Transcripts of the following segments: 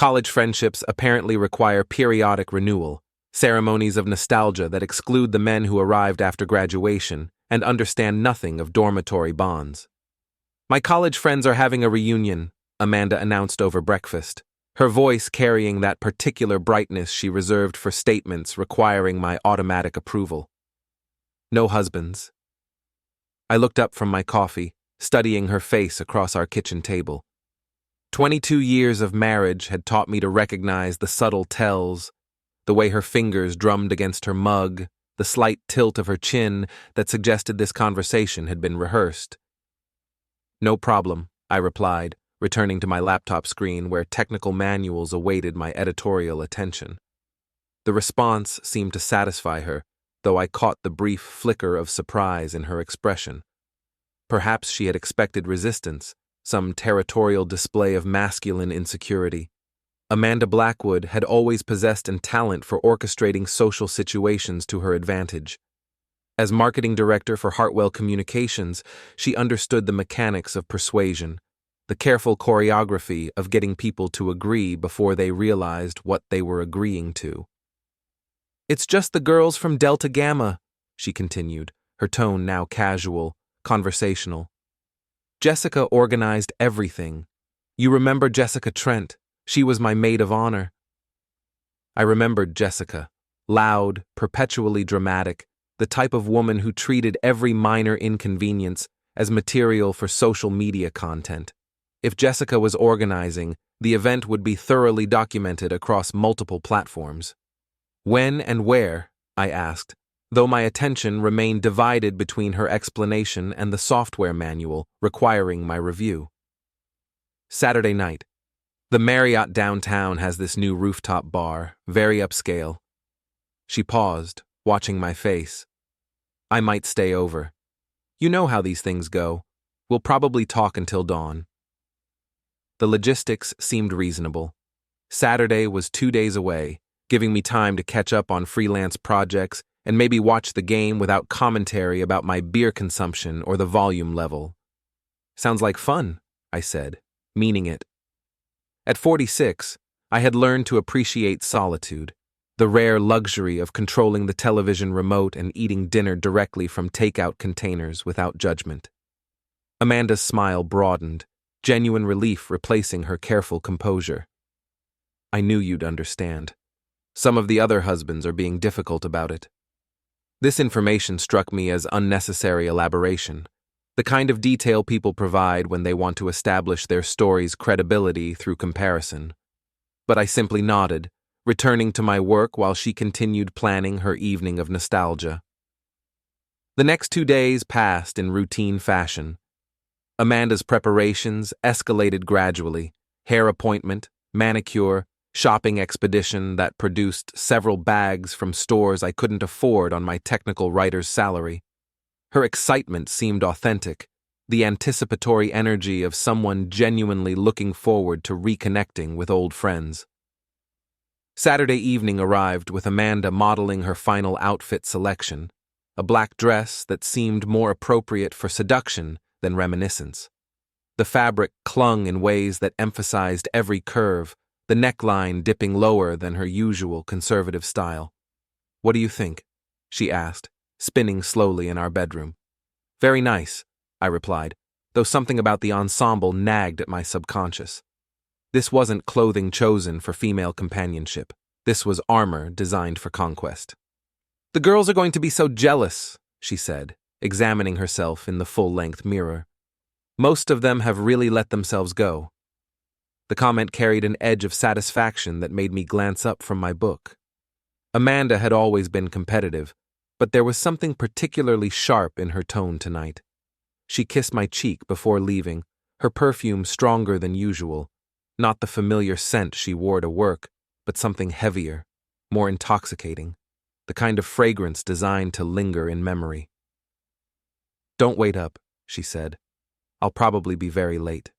College friendships apparently require periodic renewal, ceremonies of nostalgia that exclude the men who arrived after graduation and understand nothing of dormitory bonds. "My college friends are having a reunion," Amanda announced over breakfast, her voice carrying that particular brightness she reserved for statements requiring my automatic approval. "No husbands." I looked up from my coffee, studying her face across our kitchen table. 22 years of marriage had taught me to recognize the subtle tells, the way her fingers drummed against her mug, the slight tilt of her chin that suggested this conversation had been rehearsed. "No problem," I replied, returning to my laptop screen where technical manuals awaited my editorial attention. The response seemed to satisfy her, though I caught the brief flicker of surprise in her expression. Perhaps she had expected resistance, some territorial display of masculine insecurity. Amanda Blackwood had always possessed a talent for orchestrating social situations to her advantage. As marketing director for Hartwell Communications, she understood the mechanics of persuasion, the careful choreography of getting people to agree before they realized what they were agreeing to. "It's just the girls from Delta Gamma," she continued, her tone now casual, conversational. "Jessica organized everything. You remember Jessica Trent? She was my maid of honor." I remembered Jessica, loud, perpetually dramatic, the type of woman who treated every minor inconvenience as material for social media content. If Jessica was organizing, the event would be thoroughly documented across multiple platforms. "When and where?" I asked, though my attention remained divided between her explanation and the software manual requiring my review. "Saturday night. The Marriott downtown has this new rooftop bar, very upscale." She paused, watching my face. "I might stay over. You know how these things go. We'll probably talk until dawn." The logistics seemed reasonable. Saturday was 2 days away, giving me time to catch up on freelance projects and maybe watch the game without commentary about my beer consumption or the volume level. "Sounds like fun," I said, meaning it. At 46, I had learned to appreciate solitude, the rare luxury of controlling the television remote and eating dinner directly from takeout containers without judgment. Amanda's smile broadened, genuine relief replacing her careful composure. "I knew you'd understand. Some of the other husbands are being difficult about it." This information struck me as unnecessary elaboration, the kind of detail people provide when they want to establish their story's credibility through comparison. But I simply nodded, returning to my work while she continued planning her evening of nostalgia. The next 2 days passed in routine fashion. Amanda's preparations escalated gradually: hair appointment, manicure, shopping expedition that produced several bags from stores I couldn't afford on my technical writer's salary. Her excitement seemed authentic, the anticipatory energy of someone genuinely looking forward to reconnecting with old friends. Saturday evening arrived with Amanda modeling her final outfit selection, a black dress that seemed more appropriate for seduction than reminiscence. The fabric clung in ways that emphasized every curve, the neckline dipping lower than her usual conservative style. "What do you think?" she asked, spinning slowly in our bedroom. "Very nice," I replied, though something about the ensemble nagged at my subconscious. This wasn't clothing chosen for female companionship. This was armor designed for conquest. "The girls are going to be so jealous," she said, examining herself in the full-length mirror. "Most of them have really let themselves go." The comment carried an edge of satisfaction that made me glance up from my book. Amanda had always been competitive, but there was something particularly sharp in her tone tonight. She kissed my cheek before leaving, her perfume stronger than usual, not the familiar scent she wore to work, but something heavier, more intoxicating, the kind of fragrance designed to linger in memory. "Don't wait up," she said. "I'll probably be very late."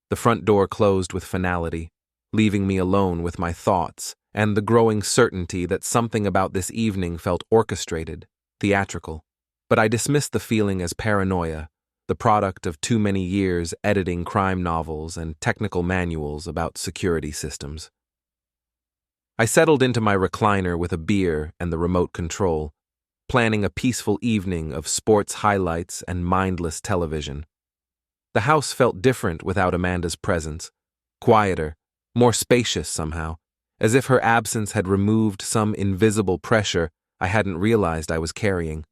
The front door closed with finality, leaving me alone with my thoughts and the growing certainty that something about this evening felt orchestrated, theatrical. But I dismissed the feeling as paranoia, the product of too many years editing crime novels and technical manuals about security systems. I settled into my recliner with a beer and the remote control, planning a peaceful evening of sports highlights and mindless television. The house felt different without Amanda's presence, quieter, more spacious somehow, as if her absence had removed some invisible pressure I hadn't realized I was carrying.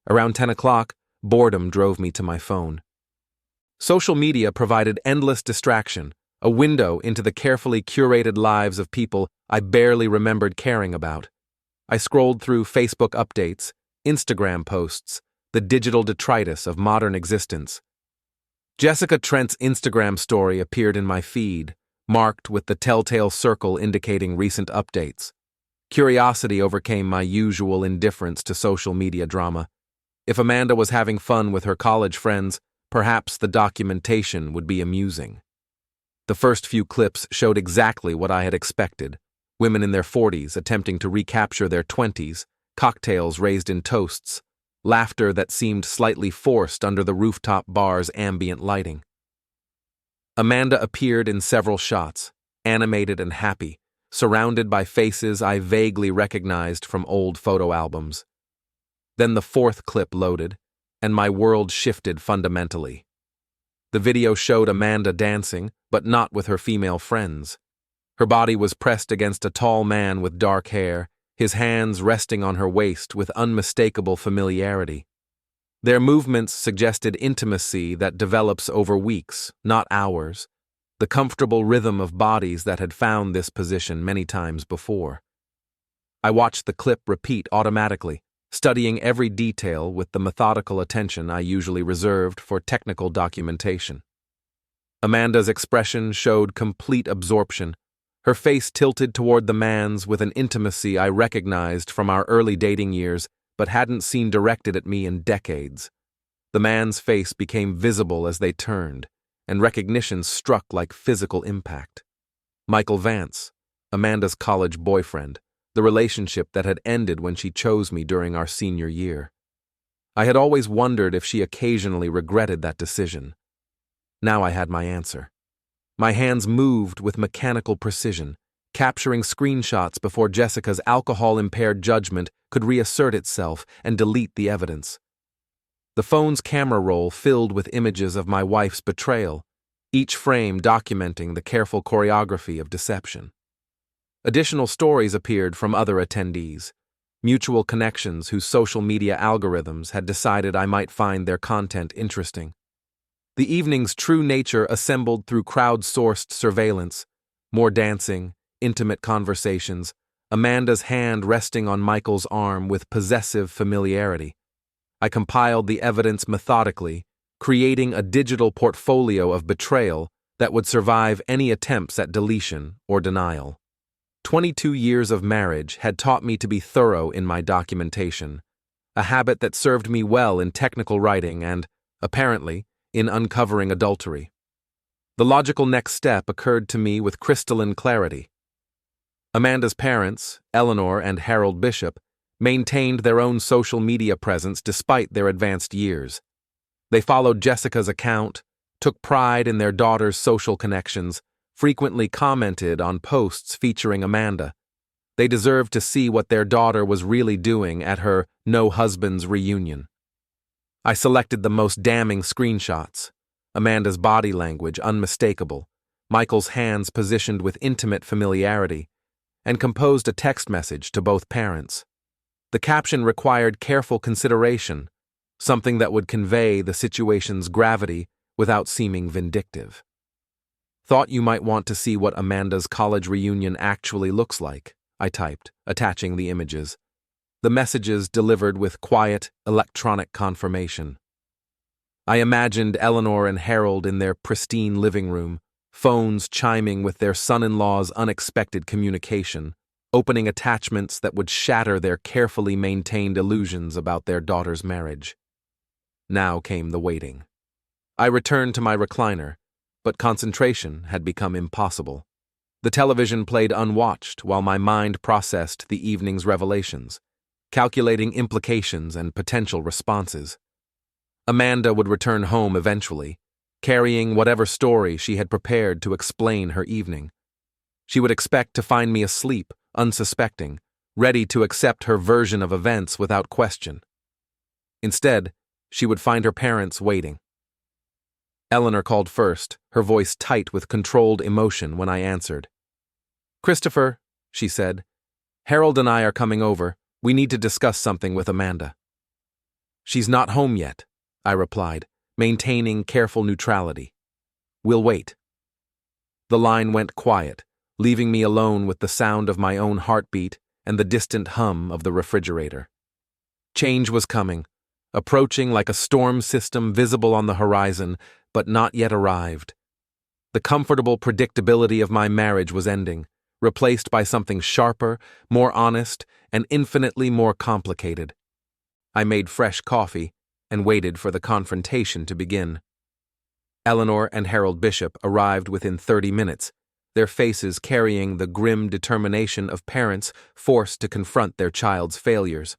Around 10 o'clock, boredom drove me to my phone. Social media provided endless distraction, a window into the carefully curated lives of people I barely remembered caring about. I scrolled through Facebook updates, Instagram posts, the digital detritus of modern existence. Jessica Trent's Instagram story appeared in my feed, marked with the telltale circle indicating recent updates. Curiosity overcame my usual indifference to social media drama. If Amanda was having fun with her college friends, perhaps the documentation would be amusing. The first few clips showed exactly what I had expected: women in their 40s attempting to recapture their 20s, cocktails raised in toasts, laughter that seemed slightly forced under the rooftop bar's ambient lighting. Amanda appeared in several shots, animated and happy, surrounded by faces I vaguely recognized from old photo albums. Then the fourth clip loaded, and my world shifted fundamentally. The video showed Amanda dancing, but not with her female friends. Her body was pressed against a tall man with dark hair, his hands resting on her waist with unmistakable familiarity. Their movements suggested intimacy that develops over weeks, not hours, the comfortable rhythm of bodies that had found this position many times before. I watched the clip repeat automatically, studying every detail with the methodical attention I usually reserved for technical documentation. Amanda's expression showed complete absorption, her face tilted toward the man's with an intimacy I recognized from our early dating years but hadn't seen directed at me in decades. The man's face became visible as they turned, and recognition struck like physical impact. Michael Vance, Amanda's college boyfriend, the relationship that had ended when she chose me during our senior year. I had always wondered if she occasionally regretted that decision. Now I had my answer. My hands moved with mechanical precision, capturing screenshots before Jessica's alcohol-impaired judgment could reassert itself and delete the evidence. The phone's camera roll filled with images of my wife's betrayal, each frame documenting the careful choreography of deception. Additional stories appeared from other attendees, mutual connections whose social media algorithms had decided I might find their content interesting. The evening's true nature assembled through crowd-sourced surveillance, more dancing, intimate conversations, Amanda's hand resting on Michael's arm with possessive familiarity. I compiled the evidence methodically, creating a digital portfolio of betrayal that would survive any attempts at deletion or denial. 22 years of marriage had taught me to be thorough in my documentation, a habit that served me well in technical writing and, apparently, in uncovering adultery. The logical next step occurred to me with crystalline clarity. Amanda's parents, Eleanor and Harold Bishop, maintained their own social media presence despite their advanced years. They followed Jessica's account, took pride in their daughter's social connections, frequently commented on posts featuring Amanda. They deserved to see what their daughter was really doing at her no-husbands reunion. I selected the most damning screenshots, Amanda's body language unmistakable, Michael's hands positioned with intimate familiarity, and composed a text message to both parents. The caption required careful consideration, something that would convey the situation's gravity without seeming vindictive. "Thought you might want to see what Amanda's college reunion actually looks like," I typed, attaching the images. The messages delivered with quiet, electronic confirmation. I imagined Eleanor and Harold in their pristine living room, phones chiming with their son-in-law's unexpected communication, opening attachments that would shatter their carefully maintained illusions about their daughter's marriage. Now came the waiting. I returned to my recliner, but concentration had become impossible. The television played unwatched while my mind processed the evening's revelations, calculating implications and potential responses. Amanda would return home eventually, carrying whatever story she had prepared to explain her evening. She would expect to find me asleep, unsuspecting, ready to accept her version of events without question. Instead, she would find her parents waiting. Eleanor called first, her voice tight with controlled emotion when I answered. "Christopher," she said, "Harold and I are coming over. We need to discuss something with Amanda." "She's not home yet," I replied, maintaining careful neutrality. "We'll wait." The line went quiet, leaving me alone with the sound of my own heartbeat and the distant hum of the refrigerator. Change was coming, approaching like a storm system visible on the horizon, but not yet arrived. The comfortable predictability of my marriage was ending, replaced by something sharper, more honest, and infinitely more complicated. I made fresh coffee and waited for the confrontation to begin. Eleanor and Harold Bishop arrived within 30 minutes, their faces carrying the grim determination of parents forced to confront their child's failures.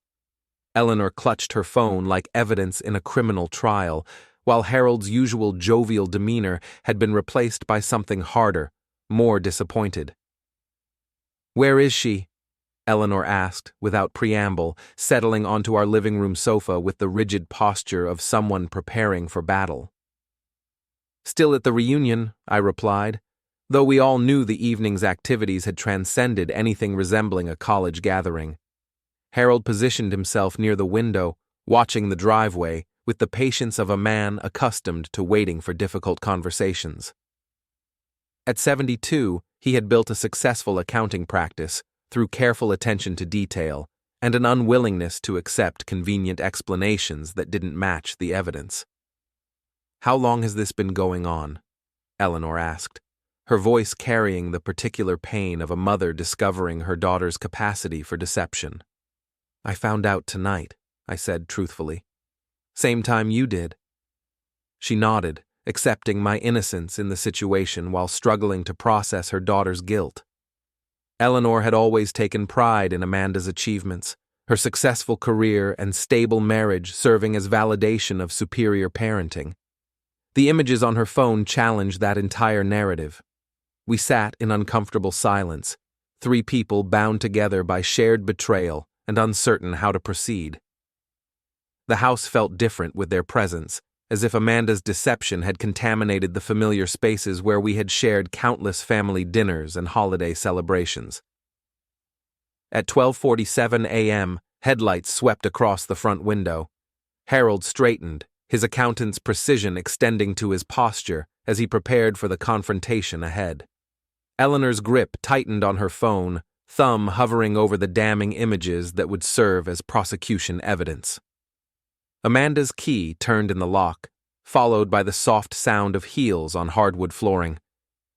Eleanor clutched her phone like evidence in a criminal trial, while Harold's usual jovial demeanor had been replaced by something harder, more disappointed. "Where is she?" Eleanor asked, without preamble, settling onto our living room sofa with the rigid posture of someone preparing for battle. "Still at the reunion," I replied, though we all knew the evening's activities had transcended anything resembling a college gathering. Harold positioned himself near the window, watching the driveway, with the patience of a man accustomed to waiting for difficult conversations. At 72, he had built a successful accounting practice through careful attention to detail and an unwillingness to accept convenient explanations that didn't match the evidence. "How long has this been going on?" Eleanor asked, her voice carrying the particular pain of a mother discovering her daughter's capacity for deception. "I found out tonight," I said truthfully. "Same time you did." She nodded, accepting my innocence in the situation while struggling to process her daughter's guilt. Eleanor had always taken pride in Amanda's achievements, her successful career and stable marriage serving as validation of superior parenting. The images on her phone challenged that entire narrative. We sat in uncomfortable silence, three people bound together by shared betrayal and uncertain how to proceed. The house felt different with their presence, as if Amanda's deception had contaminated the familiar spaces where we had shared countless family dinners and holiday celebrations. At 12:47 a.m., headlights swept across the front window. Harold straightened, his accountant's precision extending to his posture as he prepared for the confrontation ahead. Eleanor's grip tightened on her phone, thumb hovering over the damning images that would serve as prosecution evidence. Amanda's key turned in the lock, followed by the soft sound of heels on hardwood flooring.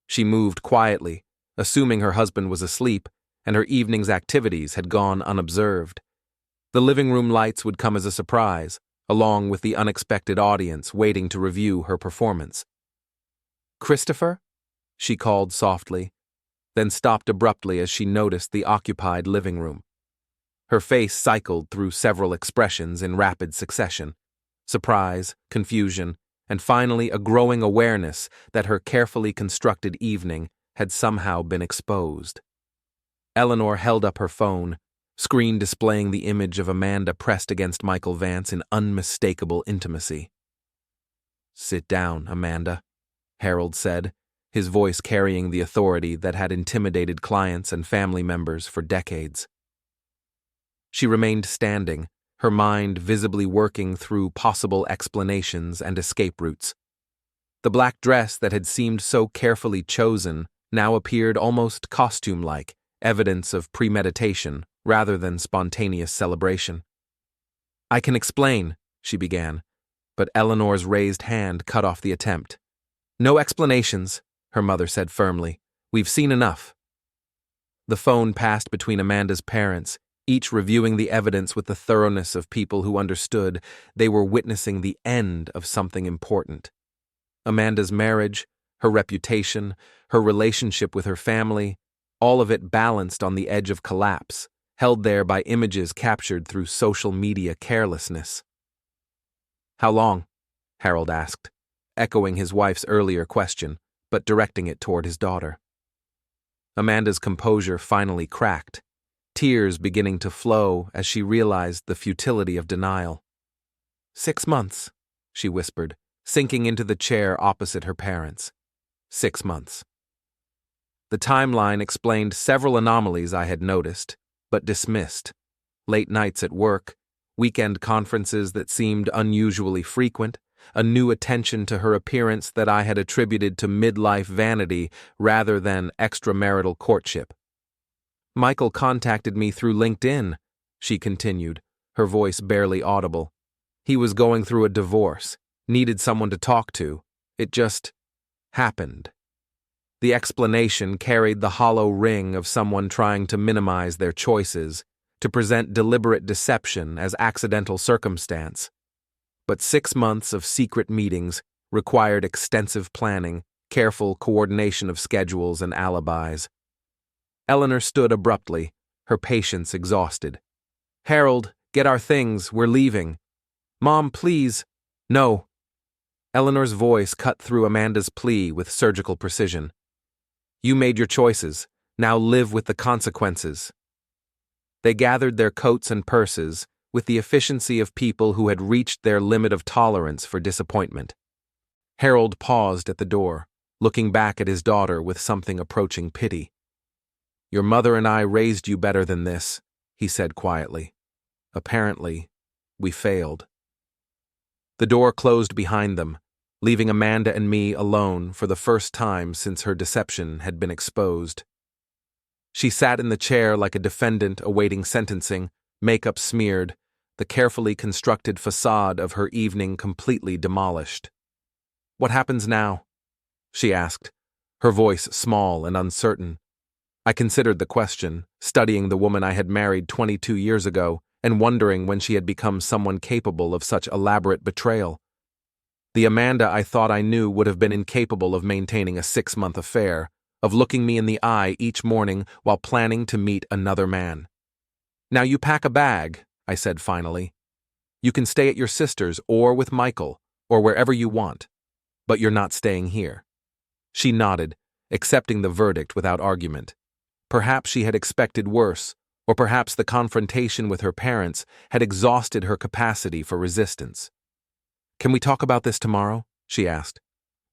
She moved quietly, assuming her husband was asleep and her evening's activities had gone unobserved. The living room lights would come as a surprise, along with the unexpected audience waiting to review her performance. "Christopher?" she called softly, then stopped abruptly as she noticed the occupied living room. Her face cycled through several expressions in rapid succession: surprise, confusion, and finally a growing awareness that her carefully constructed evening had somehow been exposed. Eleanor held up her phone, screen displaying the image of Amanda pressed against Michael Vance in unmistakable intimacy. "Sit down, Amanda," Harold said, his voice carrying the authority that had intimidated clients and family members for decades. She remained standing, her mind visibly working through possible explanations and escape routes. The black dress that had seemed so carefully chosen now appeared almost costume-like, evidence of premeditation rather than spontaneous celebration. "I can explain," she began, but Eleanor's raised hand cut off the attempt. "No explanations," her mother said firmly. "We've seen enough." The phone passed between Amanda's parents, each reviewing the evidence with the thoroughness of people who understood they were witnessing the end of something important. Amanda's marriage, her reputation, her relationship with her family, all of it balanced on the edge of collapse, held there by images captured through social media carelessness. "How long?" Harold asked, echoing his wife's earlier question, but directing it toward his daughter. Amanda's composure finally cracked, tears beginning to flow as she realized the futility of denial. 6 months, she whispered, sinking into the chair opposite her parents. 6 months. The timeline explained several anomalies I had noticed, but dismissed. Late nights at work, weekend conferences that seemed unusually frequent, a new attention to her appearance that I had attributed to midlife vanity rather than extramarital courtship. Michael contacted me through LinkedIn, she continued, her voice barely audible. He was going through a divorce, needed someone to talk to. It just happened. The explanation carried the hollow ring of someone trying to minimize their choices, to present deliberate deception as accidental circumstance. But 6 months of secret meetings required extensive planning, careful coordination of schedules and alibis. Eleanor stood abruptly, her patience exhausted. "Harold, get our things, we're leaving." "Mom, please." "No." Eleanor's voice cut through Amanda's plea with surgical precision. "You made your choices. Now live with the consequences." They gathered their coats and purses with the efficiency of people who had reached their limit of tolerance for disappointment. Harold paused at the door, looking back at his daughter with something approaching pity. "Your mother and I raised you better than this," he said quietly. "Apparently, we failed." The door closed behind them, leaving Amanda and me alone for the first time since her deception had been exposed. She sat in the chair like a defendant awaiting sentencing, makeup smeared, the carefully constructed facade of her evening completely demolished. "What happens now?" she asked, her voice small and uncertain. I considered the question, studying the woman I had married 22 years ago and wondering when she had become someone capable of such elaborate betrayal. The Amanda I thought I knew would have been incapable of maintaining a 6-month affair, of looking me in the eye each morning while planning to meet another man. "Now you pack a bag," I said finally. "You can stay at your sister's or with Michael, or wherever you want, but you're not staying here." She nodded, accepting the verdict without argument. Perhaps she had expected worse, or perhaps the confrontation with her parents had exhausted her capacity for resistance. "Can we talk about this tomorrow?" she asked,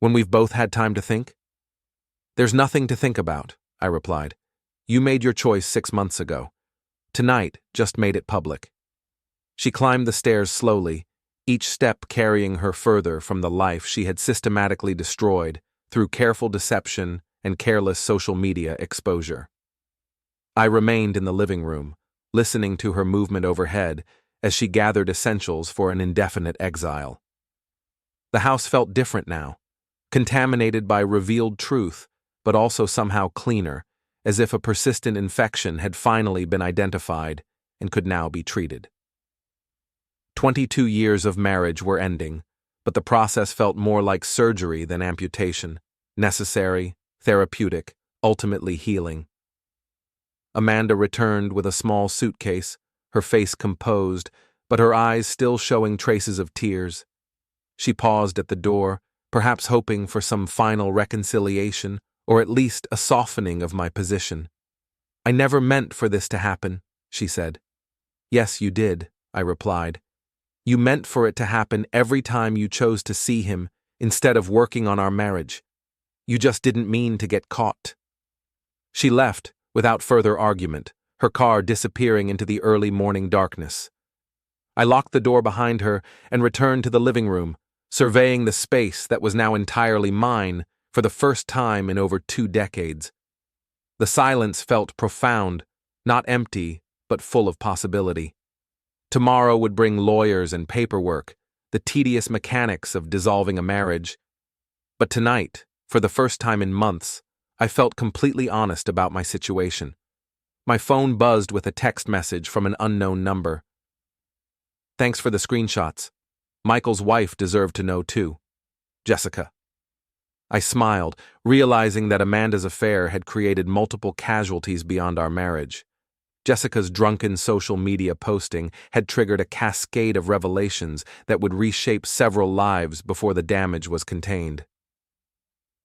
"when we've both had time to think?" "There's nothing to think about," I replied. "You made your choice 6 months ago. Tonight just made it public." She climbed the stairs slowly, each step carrying her further from the life she had systematically destroyed through careful deception and careless social media exposure. I remained in the living room, listening to her movement overhead as she gathered essentials for an indefinite exile. The house felt different now, contaminated by revealed truth, but also somehow cleaner, as if a persistent infection had finally been identified and could now be treated. 22 years of marriage were ending, but the process felt more like surgery than amputation, necessary, therapeutic, ultimately healing. Amanda returned with a small suitcase, her face composed, but her eyes still showing traces of tears. She paused at the door, perhaps hoping for some final reconciliation, or at least a softening of my position. "I never meant for this to happen," she said. "Yes, you did," I replied. "You meant for it to happen every time you chose to see him instead of working on our marriage. You just didn't mean to get caught." She left, without further argument, her car disappearing into the early morning darkness. I locked the door behind her and returned to the living room, surveying the space that was now entirely mine for the first time in over 2 decades. The silence felt profound, not empty, but full of possibility. Tomorrow would bring lawyers and paperwork, the tedious mechanics of dissolving a marriage. But tonight, for the first time in months, I felt completely honest about my situation. My phone buzzed with a text message from an unknown number. "Thanks for the screenshots. Michael's wife deserved to know too. Jessica." I smiled, realizing that Amanda's affair had created multiple casualties beyond our marriage. Jessica's drunken social media posting had triggered a cascade of revelations that would reshape several lives before the damage was contained.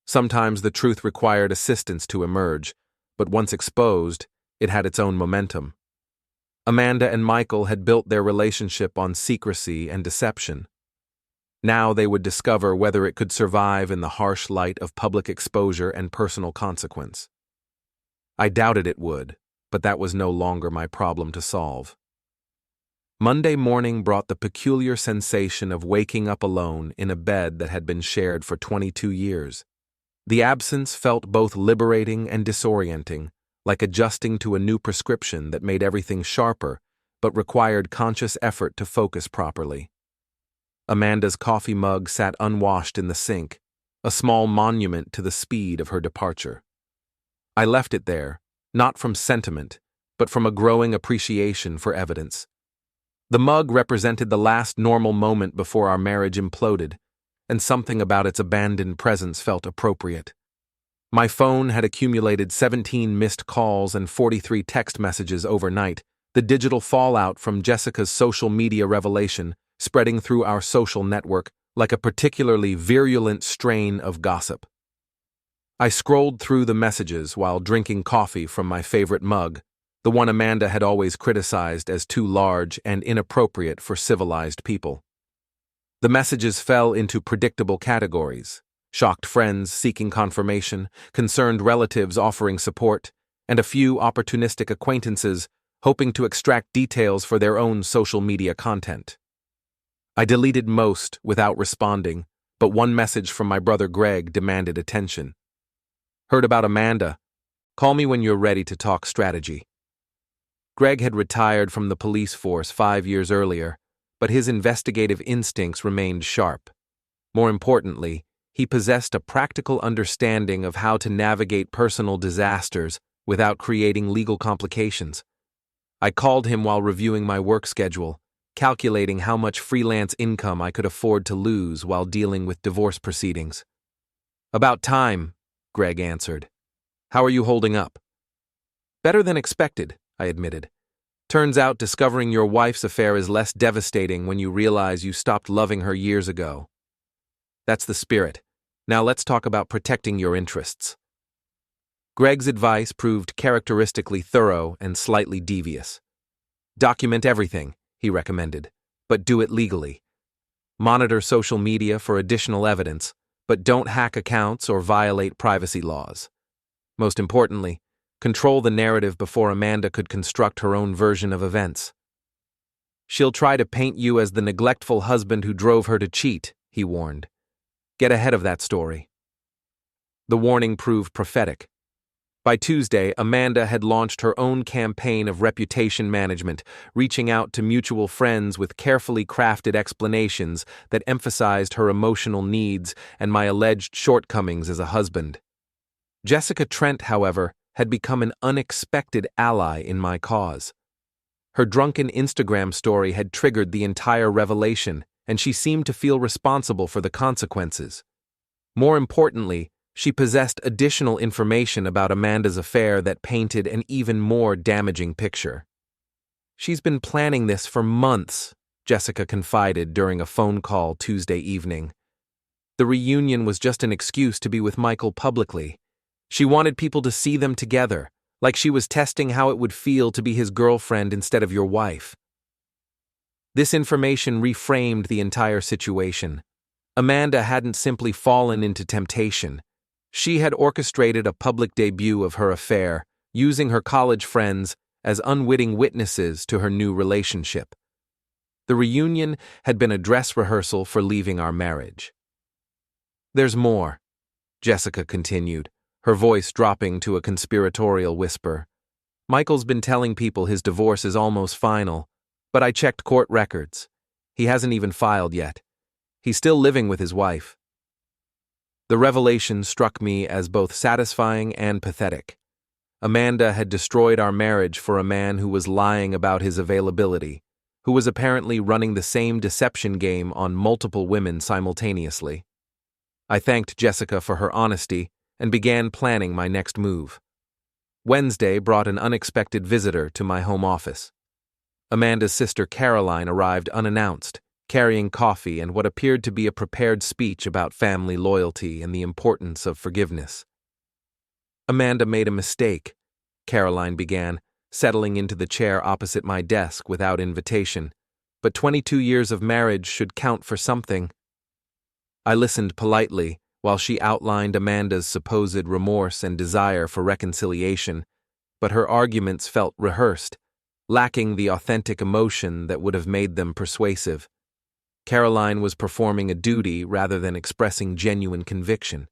Sometimes the truth required assistance to emerge, but once exposed, it had its own momentum. Amanda and Michael had built their relationship on secrecy and deception. Now they would discover whether it could survive in the harsh light of public exposure and personal consequence. I doubted it would, but that was no longer my problem to solve. Monday morning brought the peculiar sensation of waking up alone in a bed that had been shared for 22 years. The absence felt both liberating and disorienting, like adjusting to a new prescription that made everything sharper, but required conscious effort to focus properly. Amanda's coffee mug sat unwashed in the sink, a small monument to the speed of her departure. I left it there, not from sentiment, but from a growing appreciation for evidence. The mug represented the last normal moment before our marriage imploded, and something about its abandoned presence felt appropriate. My phone had accumulated 17 missed calls and 43 text messages overnight, the digital fallout from Jessica's social media revelation spreading through our social network like a particularly virulent strain of gossip. I scrolled through the messages while drinking coffee from my favorite mug, the one Amanda had always criticized as too large and inappropriate for civilized people. The messages fell into predictable categories: shocked friends seeking confirmation, concerned relatives offering support, and a few opportunistic acquaintances hoping to extract details for their own social media content. I deleted most without responding, but one message from my brother Greg demanded attention. Heard about Amanda? Call me when you're ready to talk strategy. Greg had retired from the police force 5 years earlier, but his investigative instincts remained sharp. More importantly, he possessed a practical understanding of how to navigate personal disasters without creating legal complications. I called him while reviewing my work schedule, calculating how much freelance income I could afford to lose while dealing with divorce proceedings. About time, Greg answered. How are you holding up? Better than expected, I admitted. Turns out discovering your wife's affair is less devastating when you realize you stopped loving her years ago. That's the spirit. Now let's talk about protecting your interests. Greg's advice proved characteristically thorough and slightly devious. Document everything, he recommended, but do it legally. Monitor social media for additional evidence, but don't hack accounts or violate privacy laws. Most importantly, control the narrative before Amanda could construct her own version of events. She'll try to paint you as the neglectful husband who drove her to cheat, he warned. Get ahead of that story. The warning proved prophetic. By Tuesday, Amanda had launched her own campaign of reputation management, reaching out to mutual friends with carefully crafted explanations that emphasized her emotional needs and my alleged shortcomings as a husband. Jessica Trent, however, had become an unexpected ally in my cause. Her drunken Instagram story had triggered the entire revelation, and she seemed to feel responsible for the consequences. More importantly, she possessed additional information about Amanda's affair that painted an even more damaging picture. She's been planning this for months, Jessica confided during a phone call Tuesday evening. The reunion was just an excuse to be with Michael publicly. She wanted people to see them together, like she was testing how it would feel to be his girlfriend instead of your wife. This information reframed the entire situation. Amanda hadn't simply fallen into temptation. She had orchestrated a public debut of her affair, using her college friends as unwitting witnesses to her new relationship. The reunion had been a dress rehearsal for leaving our marriage. There's more, Jessica continued, her voice dropping to a conspiratorial whisper. Michael's been telling people his divorce is almost final, but I checked court records. He hasn't even filed yet. He's still living with his wife. The revelation struck me as both satisfying and pathetic. Amanda had destroyed our marriage for a man who was lying about his availability, who was apparently running the same deception game on multiple women simultaneously. I thanked Jessica for her honesty and began planning my next move. Wednesday brought an unexpected visitor to my home office. Amanda's sister Caroline arrived unannounced, carrying coffee and what appeared to be a prepared speech about family loyalty and the importance of forgiveness. "Amanda made a mistake," Caroline began, settling into the chair opposite my desk without invitation. "But 22 years of marriage should count for something." I listened politely while she outlined Amanda's supposed remorse and desire for reconciliation, but her arguments felt rehearsed, lacking the authentic emotion that would have made them persuasive. Caroline was performing a duty rather than expressing genuine conviction.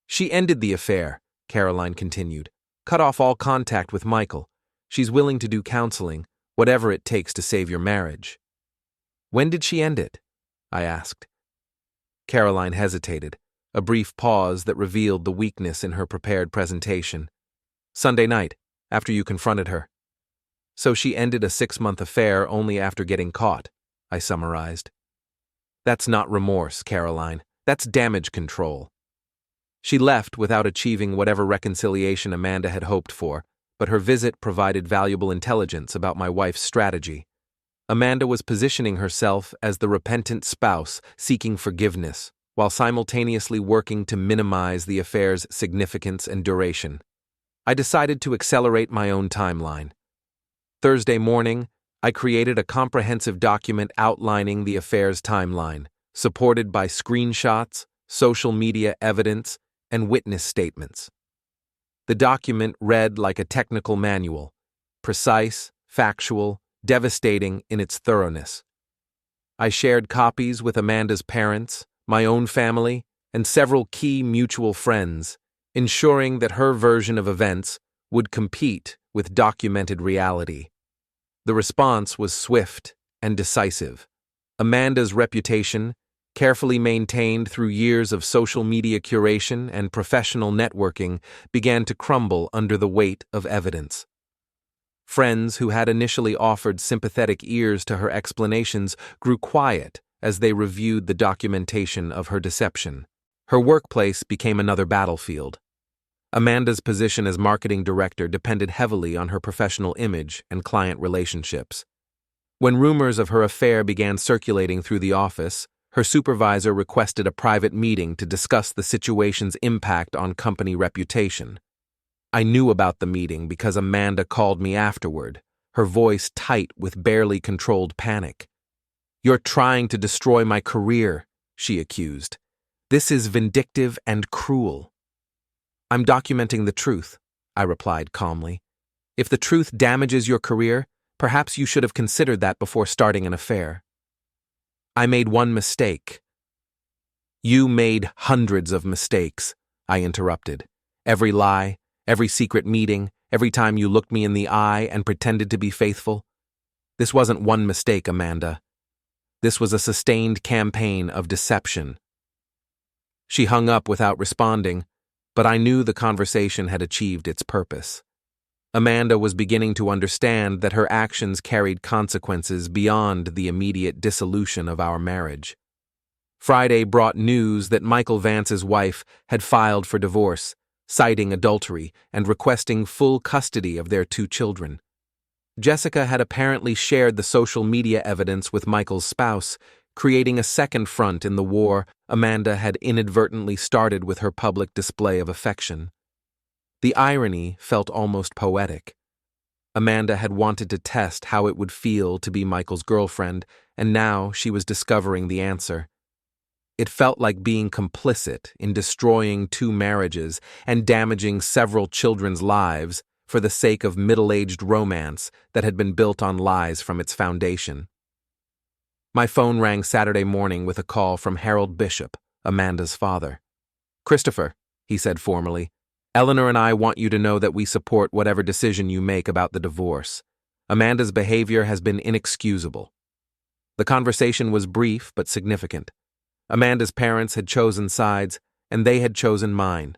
"She ended the affair," Caroline continued, "cut off all contact with Michael. She's willing to do counseling, whatever it takes to save your marriage." "When did she end it?" I asked. Caroline hesitated, a brief pause that revealed the weakness in her prepared presentation. "Sunday night, after you confronted her." "So she ended a 6-month affair only after getting caught," I summarized. "That's not remorse, Caroline. That's damage control." She left without achieving whatever reconciliation Amanda had hoped for, but her visit provided valuable intelligence about my wife's strategy. Amanda was positioning herself as the repentant spouse seeking forgiveness, while simultaneously working to minimize the affair's significance and duration. I decided to accelerate my own timeline. Thursday morning, I created a comprehensive document outlining the affair's timeline, supported by screenshots, social media evidence, and witness statements. The document read like a technical manual, precise, factual, devastating in its thoroughness. I shared copies with Amanda's parents, my own family, and several key mutual friends, ensuring that her version of events would compete with documented reality. The response was swift and decisive. Amanda's reputation, carefully maintained through years of social media curation and professional networking, began to crumble under the weight of evidence. Friends who had initially offered sympathetic ears to her explanations grew quiet as they reviewed the documentation of her deception. Her workplace became another battlefield. Amanda's position as marketing director depended heavily on her professional image and client relationships. When rumors of her affair began circulating through the office, her supervisor requested a private meeting to discuss the situation's impact on company reputation. I knew about the meeting because Amanda called me afterward, her voice tight with barely controlled panic. "You're trying to destroy my career," she accused. "This is vindictive and cruel." "I'm documenting the truth," I replied calmly. "If the truth damages your career, perhaps you should have considered that before starting an affair." "I made one mistake." "You made hundreds of mistakes," I interrupted. "Every lie, every secret meeting, every time you looked me in the eye and pretended to be faithful. This wasn't one mistake, Amanda. This was a sustained campaign of deception." She hung up without responding, but I knew the conversation had achieved its purpose. Amanda was beginning to understand that her actions carried consequences beyond the immediate dissolution of our marriage. Friday brought news that Michael Vance's wife had filed for divorce, citing adultery and requesting full custody of their 2 children. Jessica had apparently shared the social media evidence with Michael's spouse, creating a second front in the war Amanda had inadvertently started with her public display of affection. The irony felt almost poetic. Amanda had wanted to test how it would feel to be Michael's girlfriend, and now she was discovering the answer. It felt like being complicit in destroying 2 marriages and damaging several children's lives for the sake of middle-aged romance that had been built on lies from its foundation. My phone rang Saturday morning with a call from Harold Bishop, Amanda's father. "Christopher," he said formally, "Eleanor and I want you to know that we support whatever decision you make about the divorce. Amanda's behavior has been inexcusable." The conversation was brief but significant. Amanda's parents had chosen sides, and they had chosen mine.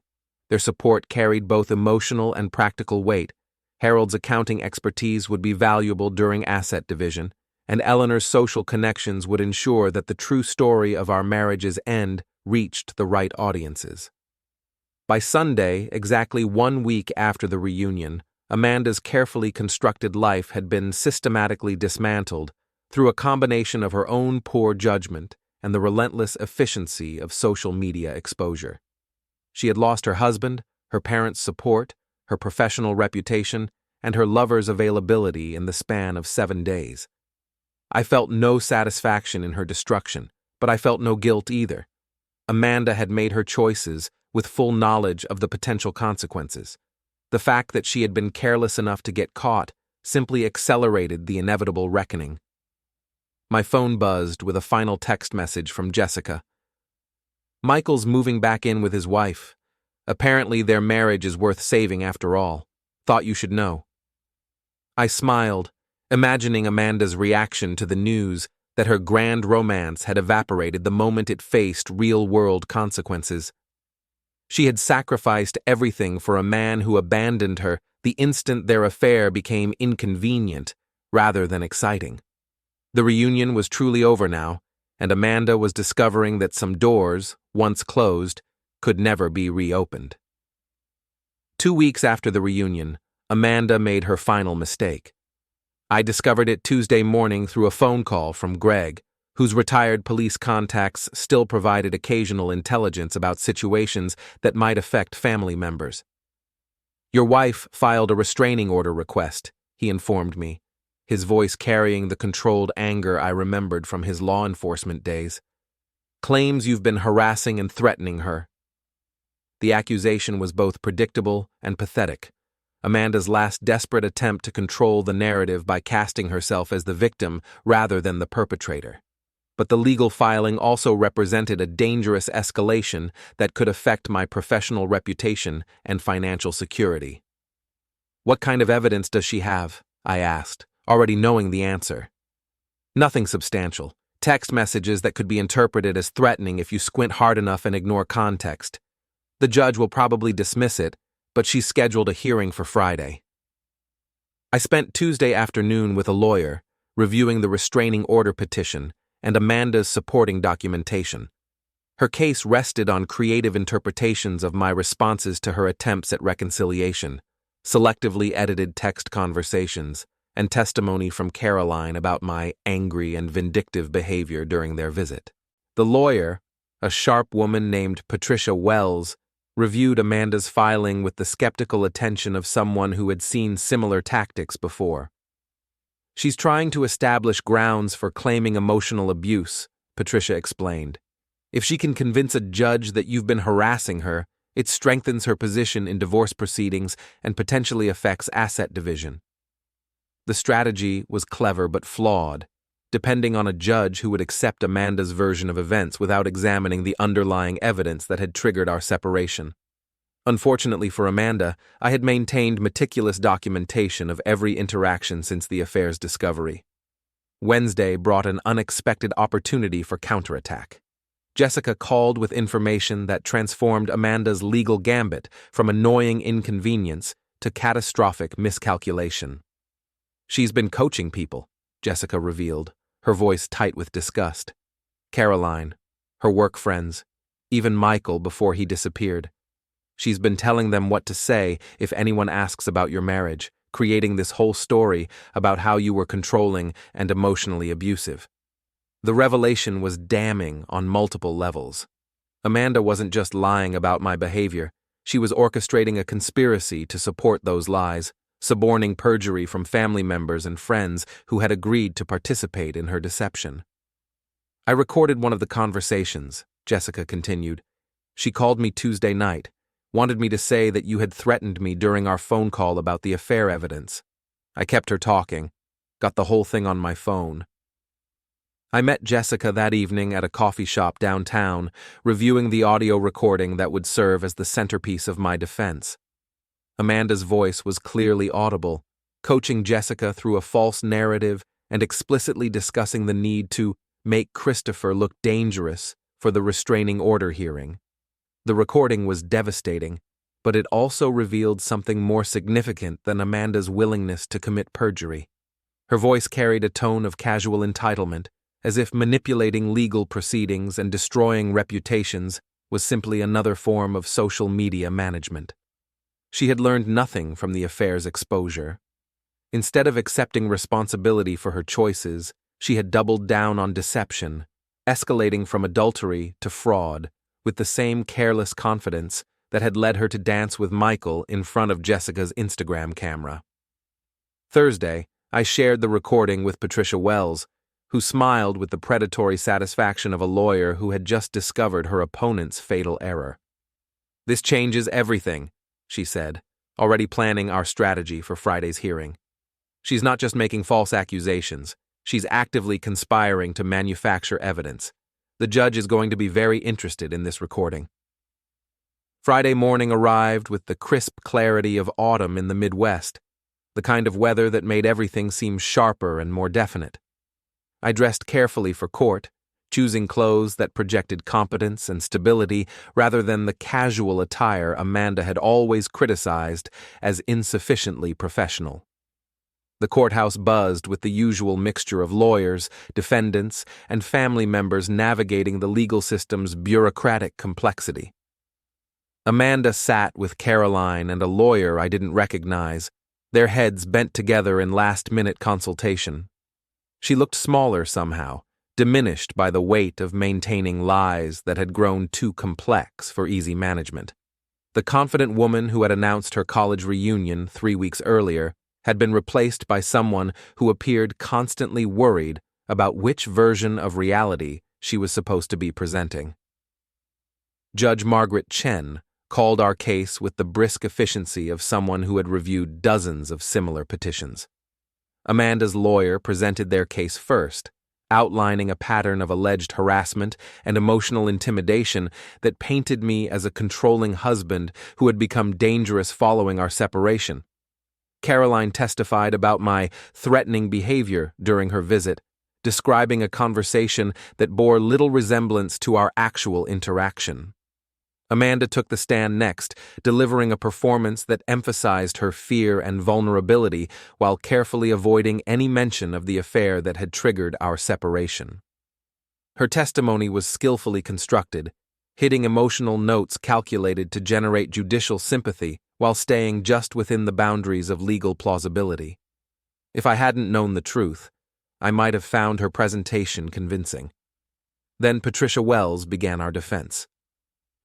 Their support carried both emotional and practical weight. Harold's accounting expertise would be valuable during asset division, and Eleanor's social connections would ensure that the true story of our marriage's end reached the right audiences. By Sunday, exactly 1 week after the reunion, Amanda's carefully constructed life had been systematically dismantled through a combination of her own poor judgment and the relentless efficiency of social media exposure. She had lost her husband, her parents' support, her professional reputation, and her lover's availability in the span of 7 days. I felt no satisfaction in her destruction, but I felt no guilt either. Amanda had made her choices with full knowledge of the potential consequences. The fact that she had been careless enough to get caught simply accelerated the inevitable reckoning. My phone buzzed with a final text message from Jessica. "Michael's moving back in with his wife. Apparently their marriage is worth saving after all. Thought you should know." I smiled, imagining Amanda's reaction to the news that her grand romance had evaporated the moment it faced real-world consequences. She had sacrificed everything for a man who abandoned her the instant their affair became inconvenient rather than exciting. The reunion was truly over now, and Amanda was discovering that some doors, once closed, could never be reopened. 2 weeks after the reunion, Amanda made her final mistake. I discovered it Tuesday morning through a phone call from Greg, whose retired police contacts still provided occasional intelligence about situations that might affect family members. "Your wife filed a restraining order request," he informed me, his voice carrying the controlled anger I remembered from his law enforcement days. "Claims you've been harassing and threatening her." The accusation was both predictable and pathetic. Amanda's last desperate attempt to control the narrative by casting herself as the victim rather than the perpetrator. But the legal filing also represented a dangerous escalation that could affect my professional reputation and financial security. "What kind of evidence does she have?" I asked, already knowing the answer. "Nothing substantial. Text messages that could be interpreted as threatening if you squint hard enough and ignore context. The judge will probably dismiss it, but she's scheduled a hearing for Friday." I spent Tuesday afternoon with a lawyer, reviewing the restraining order petition and Amanda's supporting documentation. Her case rested on creative interpretations of my responses to her attempts at reconciliation, selectively edited text conversations, and testimony from Caroline about my angry and vindictive behavior during their visit. The lawyer, a sharp woman named Patricia Wells, reviewed Amanda's filing with the skeptical attention of someone who had seen similar tactics before. "She's trying to establish grounds for claiming emotional abuse," Patricia explained. "If she can convince a judge that you've been harassing her, it strengthens her position in divorce proceedings and potentially affects asset division." The strategy was clever but flawed, depending on a judge who would accept Amanda's version of events without examining the underlying evidence that had triggered our separation. Unfortunately for Amanda, I had maintained meticulous documentation of every interaction since the affair's discovery. Wednesday brought an unexpected opportunity for counterattack. Jessica called with information that transformed Amanda's legal gambit from annoying inconvenience to catastrophic miscalculation. "She's been coaching people," Jessica revealed, her voice tight with disgust. "Caroline, her work friends, even Michael before he disappeared. She's been telling them what to say if anyone asks about your marriage, creating this whole story about how you were controlling and emotionally abusive." The revelation was damning on multiple levels. Amanda wasn't just lying about my behavior, she was orchestrating a conspiracy to support those lies, suborning perjury from family members and friends who had agreed to participate in her deception. "I recorded one of the conversations," Jessica continued. "She called me Tuesday night, wanted me to say that you had threatened me during our phone call about the affair evidence. I kept her talking, got the whole thing on my phone." I met Jessica that evening at a coffee shop downtown, reviewing the audio recording that would serve as the centerpiece of my defense. Amanda's voice was clearly audible, coaching Jessica through a false narrative and explicitly discussing the need to make Christopher look dangerous for the restraining order hearing. The recording was devastating, but it also revealed something more significant than Amanda's willingness to commit perjury. Her voice carried a tone of casual entitlement, as if manipulating legal proceedings and destroying reputations was simply another form of social media management. She had learned nothing from the affair's exposure. Instead of accepting responsibility for her choices, she had doubled down on deception, escalating from adultery to fraud, with the same careless confidence that had led her to dance with Michael in front of Jessica's Instagram camera. Thursday, I shared the recording with Patricia Wells, who smiled with the predatory satisfaction of a lawyer who had just discovered her opponent's fatal error. "This changes everything," she said, already planning our strategy for Friday's hearing. "She's not just making false accusations, she's actively conspiring to manufacture evidence. The judge is going to be very interested in this recording." Friday morning arrived with the crisp clarity of autumn in the Midwest, the kind of weather that made everything seem sharper and more definite. I dressed carefully for court, choosing clothes that projected competence and stability rather than the casual attire Amanda had always criticized as insufficiently professional. The courthouse buzzed with the usual mixture of lawyers, defendants, and family members navigating the legal system's bureaucratic complexity. Amanda sat with Caroline and a lawyer I didn't recognize, their heads bent together in last-minute consultation. She looked smaller somehow, diminished by the weight of maintaining lies that had grown too complex for easy management. The confident woman who had announced her college reunion 3 weeks earlier had been replaced by someone who appeared constantly worried about which version of reality she was supposed to be presenting. Judge Margaret Chen called our case with the brisk efficiency of someone who had reviewed dozens of similar petitions. Amanda's lawyer presented their case first, outlining a pattern of alleged harassment and emotional intimidation that painted me as a controlling husband who had become dangerous following our separation. Caroline testified about my threatening behavior during her visit, describing a conversation that bore little resemblance to our actual interaction. Amanda took the stand next, delivering a performance that emphasized her fear and vulnerability while carefully avoiding any mention of the affair that had triggered our separation. Her testimony was skillfully constructed, hitting emotional notes calculated to generate judicial sympathy while staying just within the boundaries of legal plausibility. If I hadn't known the truth, I might have found her presentation convincing. Then Patricia Wells began our defense.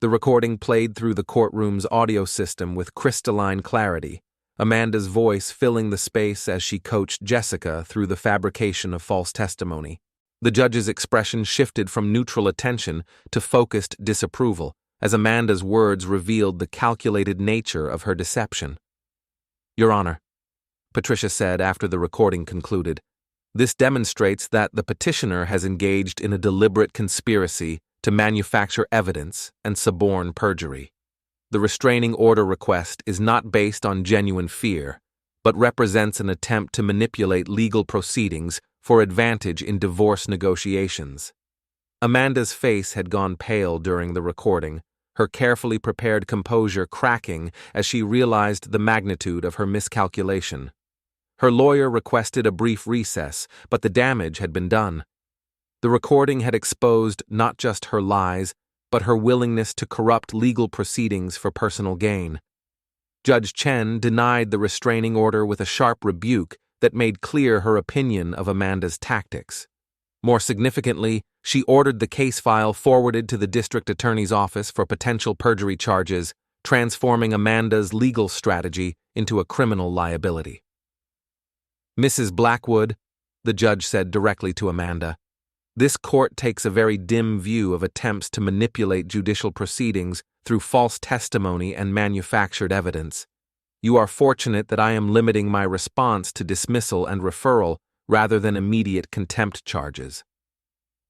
The recording played through the courtroom's audio system with crystalline clarity, Amanda's voice filling the space as she coached Jessica through the fabrication of false testimony. The judge's expression shifted from neutral attention to focused disapproval, as Amanda's words revealed the calculated nature of her deception. "Your Honor," Patricia said after the recording concluded, "this demonstrates that the petitioner has engaged in a deliberate conspiracy to manufacture evidence and suborn perjury. The restraining order request is not based on genuine fear, but represents an attempt to manipulate legal proceedings for advantage in divorce negotiations." Amanda's face had gone pale during the recording, her carefully prepared composure cracking as she realized the magnitude of her miscalculation. Her lawyer requested a brief recess, but the damage had been done. The recording had exposed not just her lies, but her willingness to corrupt legal proceedings for personal gain. Judge Chen denied the restraining order with a sharp rebuke that made clear her opinion of Amanda's tactics. More significantly, she ordered the case file forwarded to the district attorney's office for potential perjury charges, transforming Amanda's legal strategy into a criminal liability. "Mrs. Blackwood," the judge said directly to Amanda, "this court takes a very dim view of attempts to manipulate judicial proceedings through false testimony and manufactured evidence. You are fortunate that I am limiting my response to dismissal and referral rather than immediate contempt charges."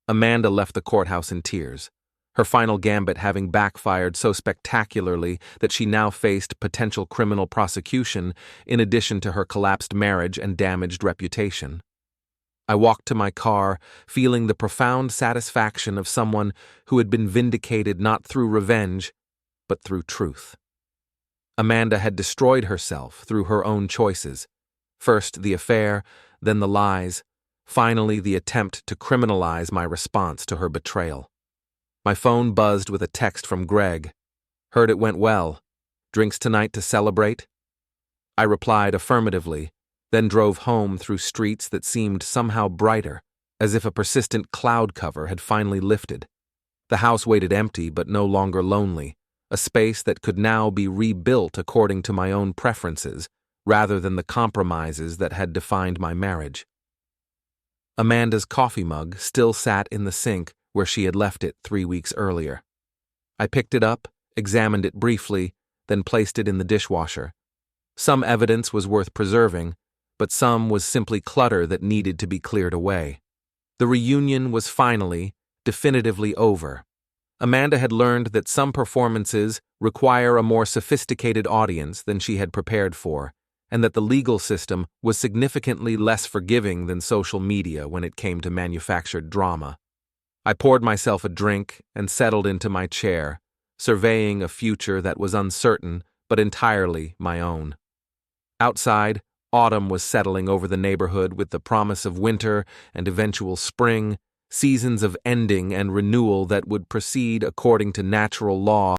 Amanda left the courthouse in tears, her final gambit having backfired so spectacularly that she now faced potential criminal prosecution in addition to her collapsed marriage and damaged reputation. I walked to my car, feeling the profound satisfaction of someone who had been vindicated not through revenge, but through truth. Amanda had destroyed herself through her own choices. First the affair, then the lies, finally the attempt to criminalize my response to her betrayal. My phone buzzed with a text from Greg. Heard it went well. Drinks tonight to celebrate? I replied affirmatively, then drove home through streets that seemed somehow brighter, as if a persistent cloud cover had finally lifted. The house waited empty but no longer lonely, a space that could now be rebuilt according to my own preferences, rather than the compromises that had defined my marriage. Amanda's coffee mug still sat in the sink where she had left it 3 weeks earlier. I picked it up, examined it briefly, then placed it in the dishwasher. Some evidence was worth preserving, but some was simply clutter that needed to be cleared away. The reunion was finally, definitively over. Amanda had learned that some performances require a more sophisticated audience than she had prepared for, and that the legal system was significantly less forgiving than social media when it came to manufactured drama. I poured myself a drink and settled into my chair, surveying a future that was uncertain but entirely my own. Outside, autumn was settling over the neighborhood with the promise of winter and eventual spring, seasons of ending and renewal that would proceed according to natural law.